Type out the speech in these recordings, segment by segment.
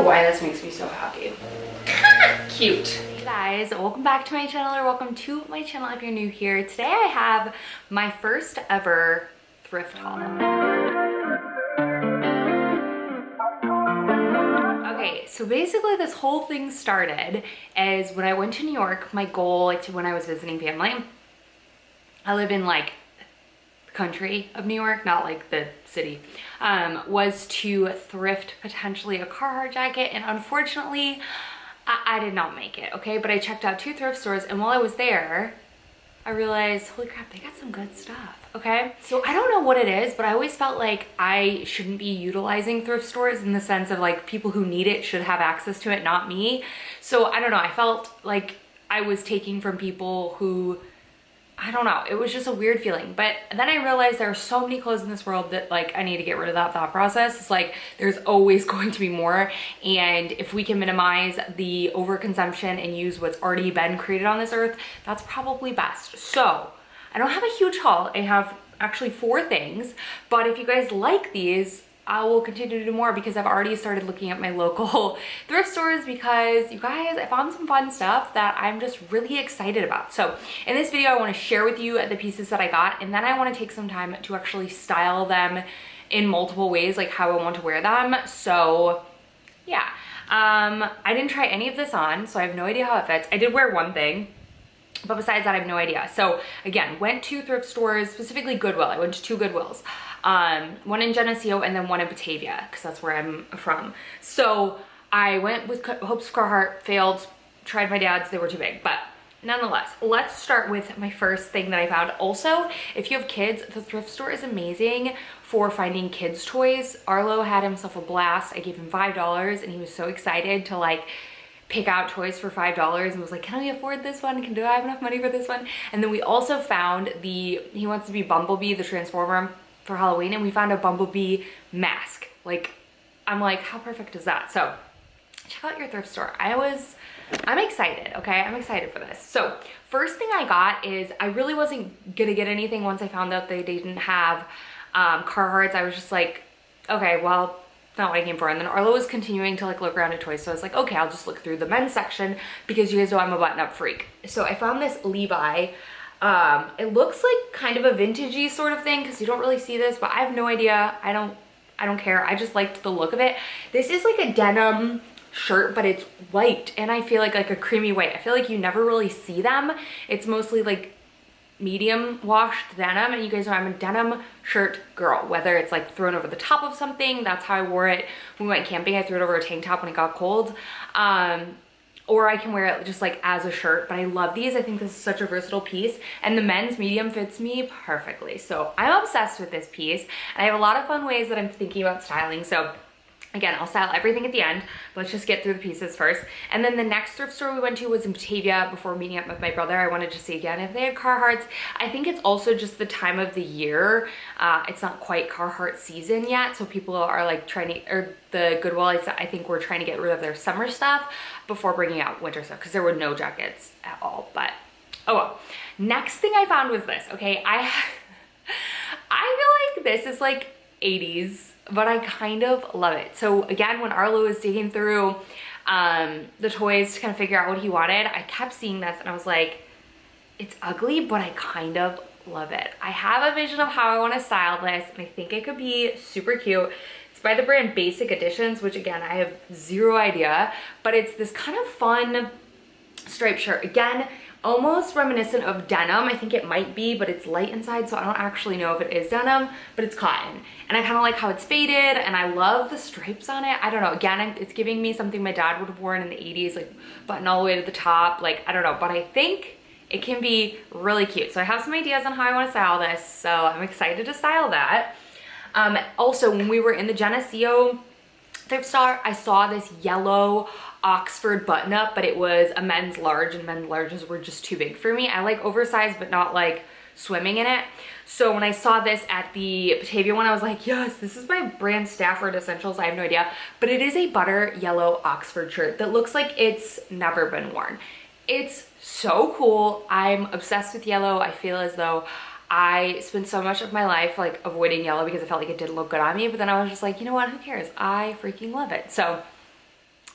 why this makes me so happy. Cute. Hey guys, welcome back to my channel, or welcome to my channel if you're new here. Today I have my first ever thrift haul. Okay, so basically this whole thing started as when I went to New York. My goal, when I was visiting family, I live in like the country of New York, not like the city, was to thrift potentially a Carhartt jacket, and unfortunately I did not make it, okay? But I checked out 2 thrift stores, and while I was there, I realized, holy crap, they got some good stuff, okay? So I don't know what it is, but I always felt like I shouldn't be utilizing thrift stores in the sense of like people who need it should have access to it, not me. So I don't know, I felt like I was taking from people who, I don't know, it was just a weird feeling. But then I realized there are so many clothes in this world that like I need to get rid of that thought process. It's like there's always going to be more, and if we can minimize the overconsumption and use what's already been created on this earth, that's probably best. So I don't have a huge haul. I have actually 4 things, but if you guys like these, I will continue to do more because I've already started looking at my local thrift stores, because you guys, I found some fun stuff that I'm just really excited about. So in this video, I want to share with you the pieces that I got, and then I want to take some time to actually style them in multiple ways, like how I want to wear them. So yeah, I didn't try any of this on, so I have no idea how it fits. I did wear one thing, but besides that, I have no idea. So again, went to thrift stores, specifically Goodwill. I went to 2 Goodwills. One in Geneseo and then one in Batavia, because that's where I'm from. So I went with Hopes Carhartt, failed, tried my dad's, they were too big. But nonetheless, let's start with my first thing that I found. Also, if you have kids, the thrift store is amazing for finding kids' toys. Arlo had himself a blast. I gave him $5 and he was so excited to like pick out toys for $5 and was like, can we afford this one? Do I have enough money for this one? And then we also found he wants to be Bumblebee, the Transformer, for Halloween, and we found a Bumblebee mask. Like, I'm like, how perfect is that? So check out your thrift store. I'm excited, okay? I'm excited for this. So first thing I got is, I really wasn't gonna get anything once I found out they didn't have Carhartts. I was just like, okay, well, not what I came for. And then Arlo was continuing to like look around at toys, so I was like, okay, I'll just look through the men's section because you guys know I'm a button-up freak. So I found this Levi. It looks like kind of a vintagey sort of thing because you don't really see this, but I have no idea. I don't care. I just liked the look of it. This is like a denim shirt, but it's white, and I feel like a creamy white. I feel like you never really see them. It's mostly like medium washed denim, and you guys know I'm a denim shirt girl, whether it's like thrown over the top of something. That's how I wore it when we went camping. I threw it over a tank top when it got cold, or I can wear it just like as a shirt. But I love these. I think this is such a versatile piece, and the men's medium fits me perfectly. So I'm obsessed with this piece, and I have a lot of fun ways that I'm thinking about styling. So again, I'll style everything at the end. Let's just get through the pieces first. And then the next thrift store we went to was in Batavia. Before meeting up with my brother, I wanted to see again if they had Carhartts. I think it's also just the time of the year. It's not quite Carhartt season yet, so people are like trying to, or the Goodwill, I think we're trying to get rid of their summer stuff before bringing out winter stuff, because there were no jackets at all. But oh well. Next thing I found was this. Okay, I feel like this is like 80s, but I kind of love it. So again, when Arlo was digging through the toys to kind of figure out what he wanted, I kept seeing this and I was like, it's ugly, but I kind of love it. I have a vision of how I want to style this, and I think it could be super cute. It's by the brand Basic Editions, which again, I have zero idea, but it's this kind of fun striped shirt. Again, almost reminiscent of denim. I think it might be, but it's light inside, so I don't actually know if it is denim, but it's cotton. And I kind of like how it's faded, and I love the stripes on it. I don't know, again, it's giving me something my dad would have worn in the 80s, like button all the way to the top, like, I don't know, but I think it can be really cute. So I have some ideas on how I want to style this, so I'm excited to style that. Also, when we were in the Geneseo thrift store, I saw this yellow Oxford button up, but it was a men's large, and men's larges were just too big for me. I like oversized, but not like swimming in it. So when I saw this at the Batavia one, I was like, yes, this is by brand Stafford Essentials. I have no idea, but it is a butter yellow Oxford shirt that looks like it's never been worn. It's so cool. I'm obsessed with yellow. I feel as though I spent so much of my life like avoiding yellow because I felt like it didn't look good on me, but then I was just like, you know what, who cares? I freaking love it. So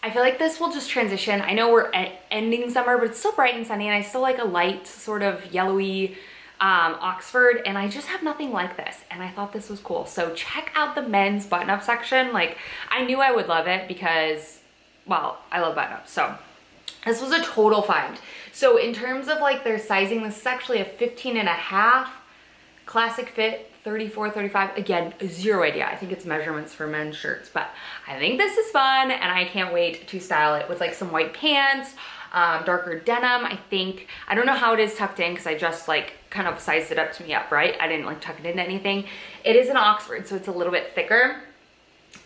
I feel like this will just transition. I know we're ending summer, but it's still bright and sunny, and I still like a light sort of yellowy Oxford, and I just have nothing like this, and I thought this was cool. So check out the men's button-up section. Like, I knew I would love it because, well, I love button-ups. So this was a total find. So in terms of like their sizing, this is actually a 15.5 classic fit, 34, 35. Again, zero idea. I think it's measurements for men's shirts, but I think this is fun, and I can't wait to style it with like some white pants, darker denim. I don't know how it is tucked in because I just like kind of sized it up to me up, right? I didn't like tuck it into anything. It is an Oxford, so it's a little bit thicker,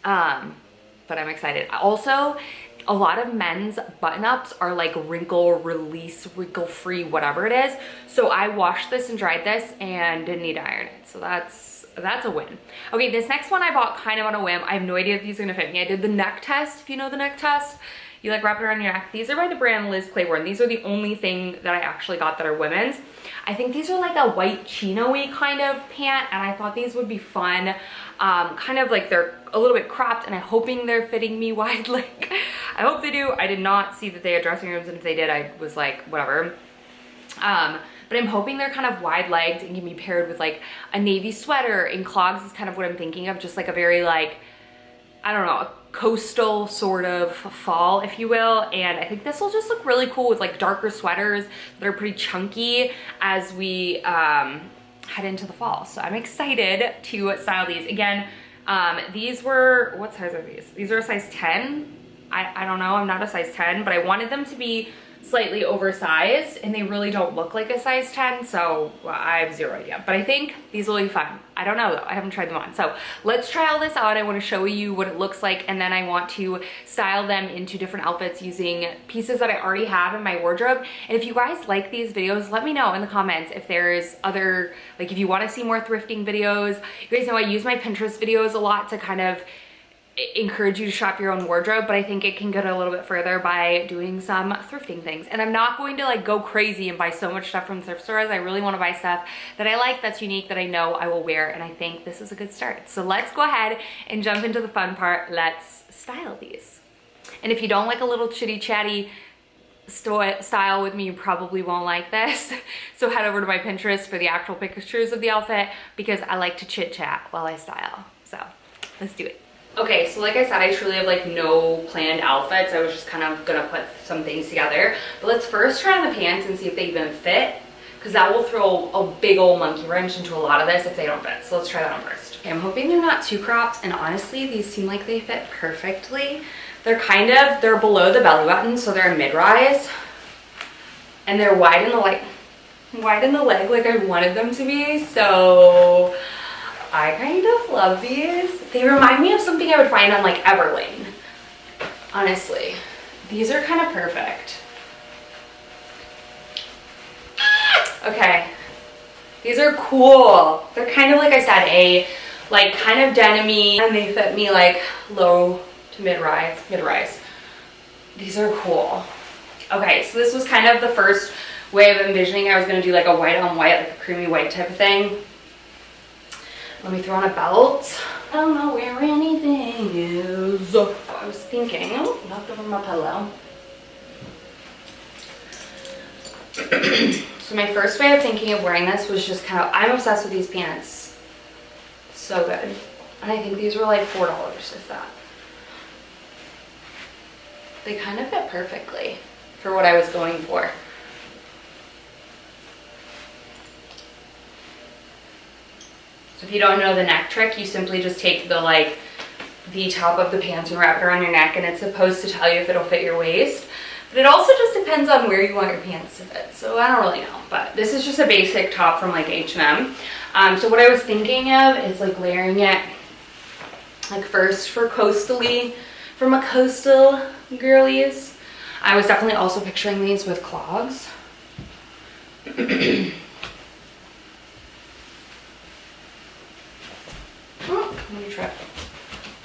but I'm excited. Also, a lot of men's button-ups are like wrinkle release, wrinkle free, whatever it is. So I washed this and dried this and didn't need to iron it. So that's a win. Okay, this next one I bought kind of on a whim. I have no idea if these are gonna fit me. I did the neck test, if you know the neck test. You like wrap it around your neck. These are by the brand Claiborne. These are the only thing that I actually got that are women's. I think these are like a white chino-y kind of pant, and I thought these would be fun. Kind of like they're a little bit cropped, and I'm hoping they're fitting me wide leg. I hope they do. I did not see that they had dressing rooms, and if they did, I was like, whatever. But I'm hoping they're kind of wide legged and can be paired with like a navy sweater, and clogs is kind of what I'm thinking of, just like a very like, I don't know, a coastal sort of fall, if you will. And I think this will just look really cool with like darker sweaters that are pretty chunky as we head into the fall. So I'm excited to style these. Again, these were, what size are these? These are a size 10. I don't know, I'm not a size 10, but I wanted them to be slightly oversized, and they really don't look like a size 10, so well, I have zero idea. But I think these will be fun. I don't know though, I haven't tried them on. So let's try all this out. I want to show you what it looks like, and then I want to style them into different outfits using pieces that I already have in my wardrobe. And if you guys like these videos, let me know in the comments if there's other, like if you want to see more thrifting videos. You guys know I use my Pinterest videos a lot to kind of encourage you to shop your own wardrobe, but I think it can get a little bit further by doing some thrifting things. And I'm not going to like go crazy and buy so much stuff from thrift stores. I really want to buy stuff that I like, that's unique, that I know I will wear, and I think this is a good start. So let's go ahead and jump into the fun part. Let's style these. And if you don't like a little chitty chatty style with me, you probably won't like this. So head over to my Pinterest for the actual pictures of the outfit, because I like to chit chat while I style. So let's do it. Okay, so like I said, I truly have like no planned outfits. I was just kind of gonna put some things together. But let's first try on the pants and see if they even fit, because that will throw a big old monkey wrench into a lot of this if they don't fit. So let's try that on first. Okay, I'm hoping they're not too cropped, and honestly, these seem like they fit perfectly. They're below the belly button, so they're a mid-rise. And they're wide in the leg like I wanted them to be, so I kind of love these. They remind me of something I would find on like Everlane, honestly. These are kind of perfect. Okay, these are cool. They're kind of, like I said, a like kind of denim-y, and they fit me like low to mid-rise. These are cool. Okay, so this was kind of the first way of envisioning I was gonna do like a white on white, like a creamy white type of thing. Let me throw on a belt. I don't know where anything is. I was thinking, oh, knocked over my pillow. So my first way of thinking of wearing this was just kind of, I'm obsessed with these pants. So good. And I think these were like $4, if that. They kind of fit perfectly for what I was going for. So if you don't know the neck trick, you simply just take the top of the pants and wrap it around your neck, and it's supposed to tell you if it'll fit your waist. But it also just depends on where you want your pants to fit. So I don't really know, but this is just a basic top from like H&M. So what I was thinking of is like layering it like first for coastally, from a coastal girlies. I was definitely also picturing these with clogs. Oh, I'm gonna trip.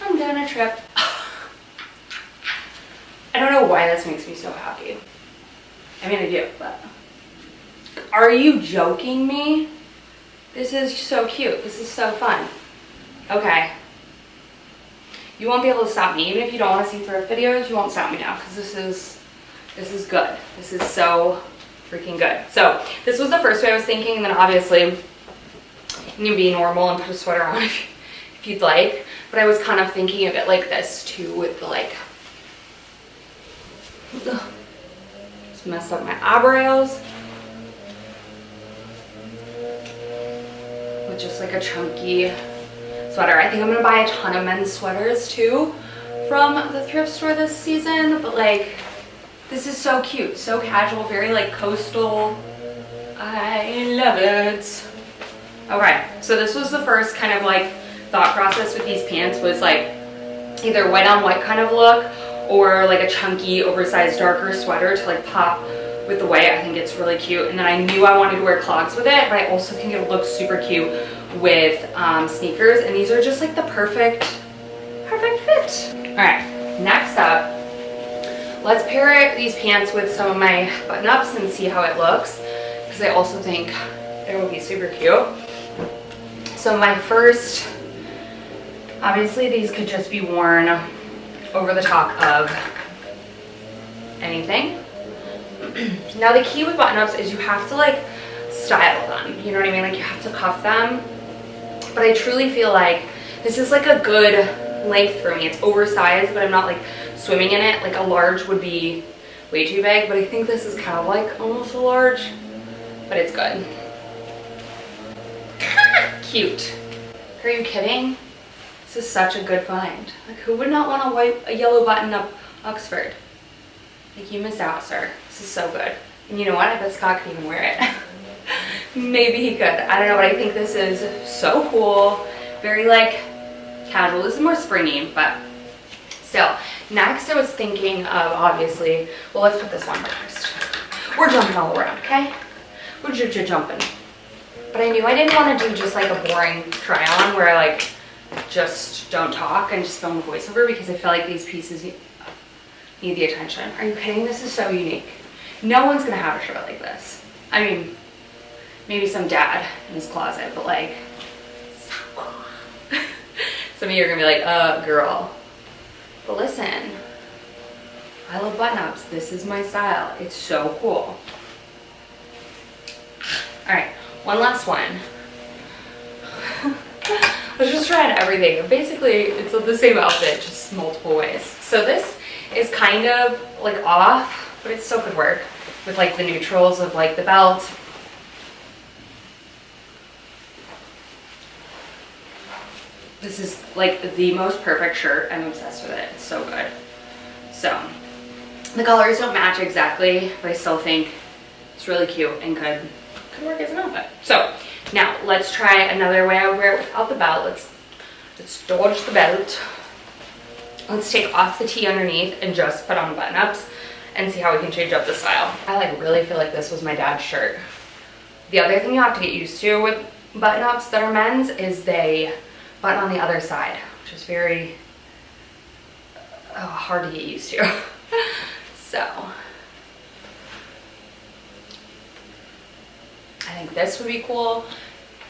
I'm gonna trip. I don't know why this makes me so happy. I mean, I do, but. Are you joking me? This is so cute. This is so fun. Okay. You won't be able to stop me. Even if you don't want to see thrift videos, you won't stop me now, because this is good. This is so freaking good. So this was the first way I was thinking, and then obviously you can be normal and put a sweater on if you'd like. But I was kind of thinking of it like this too, with the like, just messed up my eyebrows. With just like a chunky sweater. I think I'm gonna buy a ton of men's sweaters too from the thrift store this season, but like, this is so cute, so casual, very like coastal. I love it. Okay, so this was the first kind of like thought process with these pants, was like either white on white kind of look, or like a chunky, oversized, darker sweater to like pop with the white. I think it's really cute. And then I knew I wanted to wear clogs with it, but I also think it would look super cute with sneakers. And these are just like the perfect fit. All right, next up, let's pair these pants with some of my button-ups and see how it looks, because I also think it will be super cute. So my first, obviously these could just be worn over the top of anything. Now the key with button-ups is you have to like style them, you know what I mean? Like you have to cuff them. But I truly feel like this is like a good length for me. It's oversized, but I'm not like swimming in it. Like a large would be way too big, but I think this is kind of like almost a large, but it's good. Cute. Are you kidding? This is such a good find. Like, who would not want a yellow button-up Oxford? Like, you missed out, sir. This is so good. And you know what? I bet Scott could even wear it. Maybe he could. I don't know, but I think this is so cool. Very, like, casual. This is more springy, but still. Next, I was thinking of, obviously, well, let's put this one first. We're jumping all around, okay? We're jumping. But I knew I didn't want to do just, like, a boring try-on where I, like, just don't talk and just film a voiceover, because I feel like these pieces need the attention. Are you kidding? This is so unique. No one's gonna have a shirt like this. I mean, maybe some dad in his closet, but like, so cool. Some of you are gonna be like, girl. But listen, I love button-ups. This is my style. It's so cool. All right, one last one. Let's just try on everything. Basically, it's the same outfit, just multiple ways. So this is kind of like off, but it still could work with like the neutrals of like the belt. This is like the most perfect shirt. I'm obsessed with it. It's so good. So the colors don't match exactly, but I still think it's really cute and could work as an outfit. So now let's try another way I would wear it without the belt. Let's dodge the belt. Let's take off the tee underneath and just put on button-ups and see how we can change up the style. I like really feel like this was my dad's shirt. The other thing you have to get used to with button-ups that are men's is they button on the other side, which is very hard to get used to. So I think this would be cool.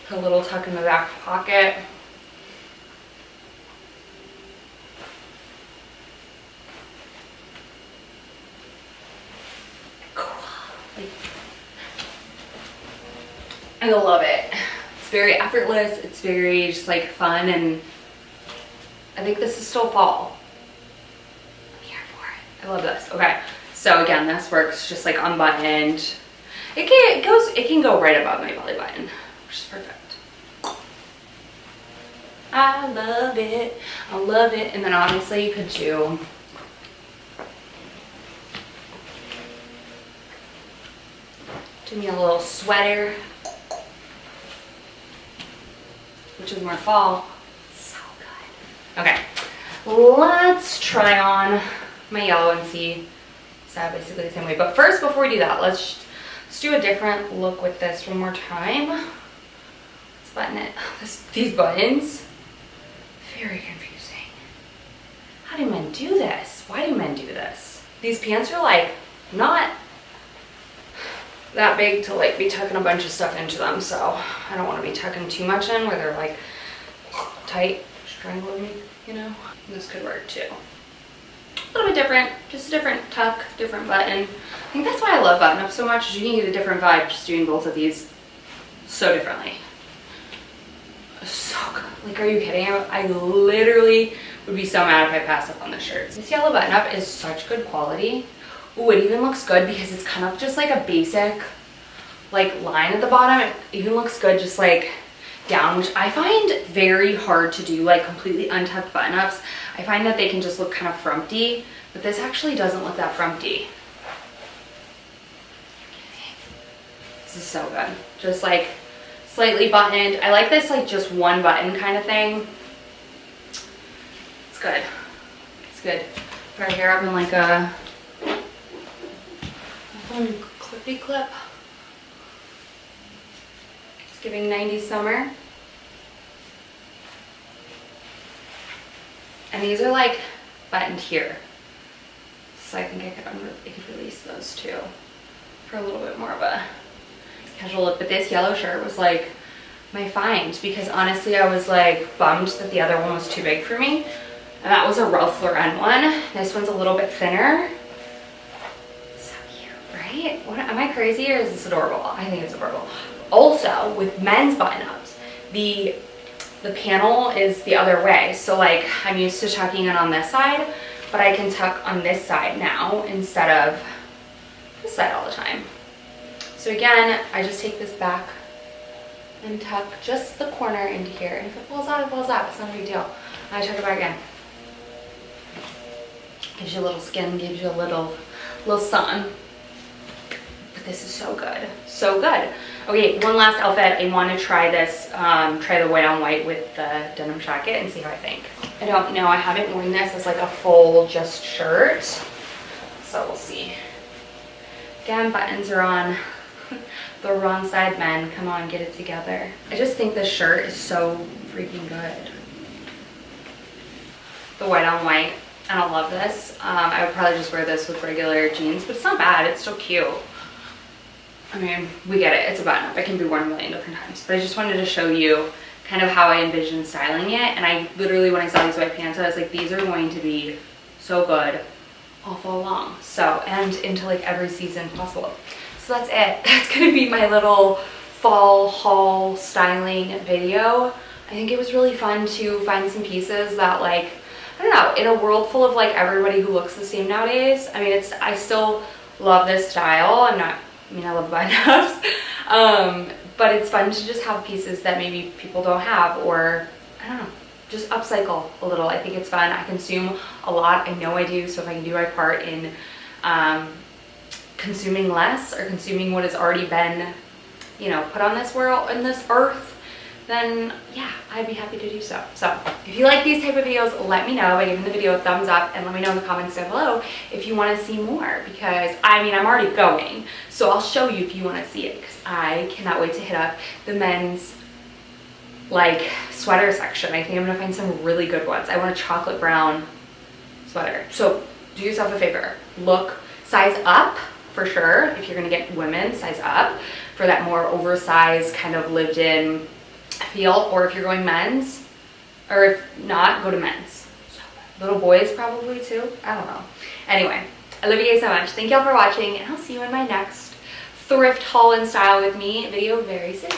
Put a little tuck in the back pocket. I love it. It's very effortless. It's very just like fun, and I think this is still fall. I'm here for it. I love this. Okay, so again, this works just like unbuttoned. It can go right above my belly button, which is perfect. I love it. I love it. And then obviously you could do me a little sweater, which is more fall. So good. Okay, let's try on my yellow and see. It's basically the same way. But first, before we do that, let's do a different look with this one more time. Let's button it. These buttons, very confusing. How do men do this? Why do men do this? These pants are like not that big to like be tucking a bunch of stuff into them, so I don't want to be tucking too much in where they're like tight. triangle with me, you know? And this could work too. A little bit different, just a different tuck, different button. I think that's why I love button-up so much, is you can get a different vibe just doing both of these so differently. So good. Like, are you kidding? I literally would be so mad if I passed up on this shirt. This yellow button-up is such good quality. Ooh, it even looks good because it's kind of just like a basic like line at the bottom. It even looks good just like down, which I find very hard to do, like completely untucked button-ups. I find that they can just look kind of frumpy, but this actually doesn't look that frumpy. This is so good. Just like slightly buttoned. I like this like just one button kind of thing. It's good. It's good. Put our hair up in like a clippy clip. It's giving 90s summer. And these are like buttoned here. So I think I could release those too for a little bit more of a casual look. But this yellow shirt was like my find, because honestly I was like bummed that the other one was too big for me. And that was a Ralph Lauren one. This one's a little bit thinner. So cute, right? What, am I crazy or is this adorable? I think it's adorable. Also, with men's button-ups, the panel is the other way. So like I'm used to tucking it on this side, but I can tuck on this side now instead of this side all the time. So again, I just take this back and tuck just the corner into here. And if it falls out, it falls out. It's not a big deal. I tuck it back in. Gives you a little skin, gives you a little sun. But this is so good. So good. Okay, one last outfit. I want to try this, try the white on white with the denim jacket and see how I think. I don't know, I haven't worn this as like a full just shirt. So we'll see. Again, buttons are on the wrong side, men. Come on, get it together. I just think this shirt is so freaking good. The white on white. And I love this. I would probably just wear this with regular jeans, but it's not bad. It's still cute. I mean, we get it. It's a button-up. It can be worn a million different times. But I just wanted to show you kind of how I envision styling it. And I literally, when I saw these white pants, I was like, these are going to be so good all fall long. So, and into like every season possible. So that's it. That's going to be my little fall haul styling video. I think it was really fun to find some pieces that like, I don't know, in a world full of like everybody who looks the same nowadays. I mean, I still love this style. I love button-ups. But it's fun to just have pieces that maybe people don't have, or I don't know, just upcycle a little. I think it's fun. I consume a lot. I know I do. So if I can do my part in consuming less, or consuming what has already been, you know, put on this world, in this earth, then yeah, I'd be happy to do so. So if you like these type of videos, let me know by giving the video a thumbs up, and let me know in the comments down below if you want to see more, because I mean, I'm already going, so I'll show you if you want to see it, because I cannot wait to hit up the men's like sweater section. I think I'm gonna find some really good ones. I want a chocolate brown sweater. So do yourself a favor, look, size up for sure. If you're gonna get women, size up for that more oversized kind of lived in feel, or if you're going men's, or if not, go to men's. So, little boys probably too, I don't know. Anyway, I love you guys so much. Thank y'all for watching, and I'll see you in my next thrift haul and style with me video very soon.